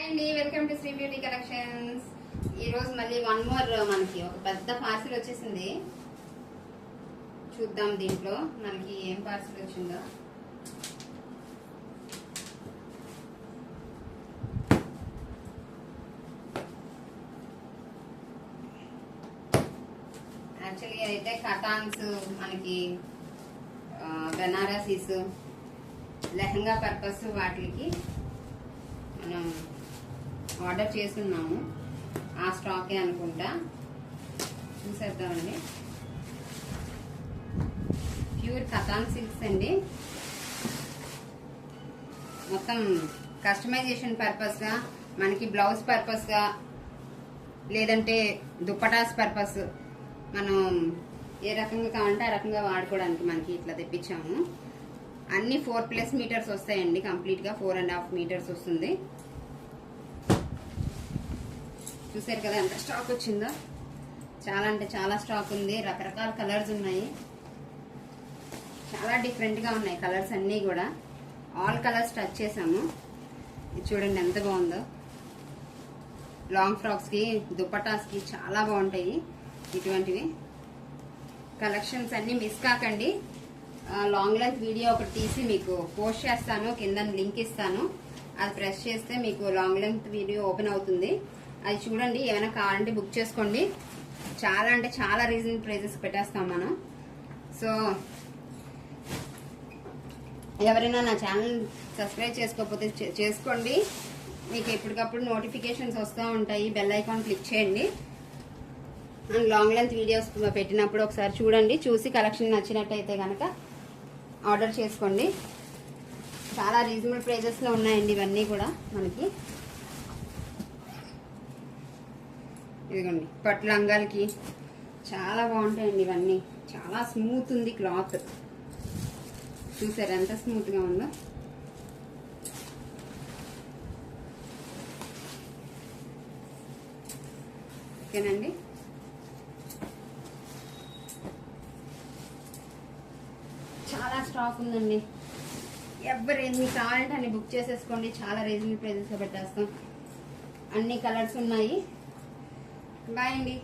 అండి welcome to Sri beauty collections. ఈ రోజు మళ్ళీ వన్ మోర్ మనకి ఒక పెద్ద పార్సిల్ వచ్చేసింది. చూద్దాం దీంట్లో మనకి ఏం పార్సిల్ వచ్చిందో. యాక్చువల్లీ అయితే కటాన్స్ మనకి బెనారసీస్ లెహంగా పర్పస్ వాటికి మనం ఆర్డర్ చేస్తున్నాము. ఆ స్టాకే అనుకుంటా, చూసేద్దామండి. ప్యూర్ కథాన్ సిల్క్స్ అండి. మొత్తం కస్టమైజేషన్ పర్పస్గా మనకి బ్లౌజ్ పర్పస్గా లేదంటే దుప్పటాస్ పర్పస్ మనం ఏ రకంగా కావాలంటే ఆ రకంగా వాడుకోవడానికి మనకి ఇట్లా తెప్పించాము. అన్ని 4+ మీటర్స్ వస్తాయండి. కంప్లీట్గా 4.5 మీటర్స్ వస్తుంది. చూసారు కదా ఎంత స్టాక్ వచ్చిందో. చాలా అంటే చాలా స్టాక్ ఉంది. రకరకాల కలర్స్ ఉన్నాయి. చాలా డిఫరెంట్గా ఉన్నాయి కలర్స్ అన్నీ కూడా. ఆల్ కలర్స్ టచ్ చేసాము. ఇది చూడండి ఎంత బాగుందో. లాంగ్ ఫ్రాక్స్కి దుప్పటాస్కి చాలా బాగుంటాయి ఇటువంటివి. కలెక్షన్స్ అన్నీ మిస్ కాకండి. లాంగ్ లెంత్ వీడియో ఒకటి తీసి మీకు పోస్ట్ చేస్తాను, కింద లింక్ ఇస్తాను. అది ప్రెస్ చేస్తే మీకు లాంగ్ లెంత్ వీడియో ఓపెన్ అవుతుంది. అది చూడండి. ఏమైనా కావాలంటే బుక్ చేసుకోండి. చాలా అంటే చాలా రీజనబుల్ ప్రైజెస్ పెట్టేస్తాం మనం. సో ఎవరైనా నా ఛానల్ సబ్స్క్రైబ్ చేసుకోకపోతే చేసుకోండి. మీకు ఎప్పటికప్పుడు నోటిఫికేషన్స్ వస్తూ ఉంటాయి. బెల్ ఐకాన్ క్లిక్ చేయండి. లాంగ్ లెంత్ వీడియోస్ పెట్టినప్పుడు ఒకసారి చూడండి. చూసి కలెక్షన్ నచ్చినట్టయితే కనుక ఆర్డర్ చేసుకోండి. చాలా రీజనబుల్ ప్రైజెస్లో ఉన్నాయండి ఇవన్నీ కూడా మనకి. ఇదిగోండి పట్టు లంగాలకి చాలా బాగుంటాయండి ఇవన్నీ. చాలా స్మూత్ ఉంది క్లాత్. చూసారు ఎంత స్మూత్గా ఉందో. ఓకేనండి. చాలా స్టాక్ ఉందండి. ఎవరు ఎన్ని కావాలంటే అన్ని బుక్ చేసేసుకోండి. చాలా రీజనబుల్ ప్రైజెస్లో పెట్టేస్తాం. అన్ని కలర్స్ ఉన్నాయి. బాయ్ అండి.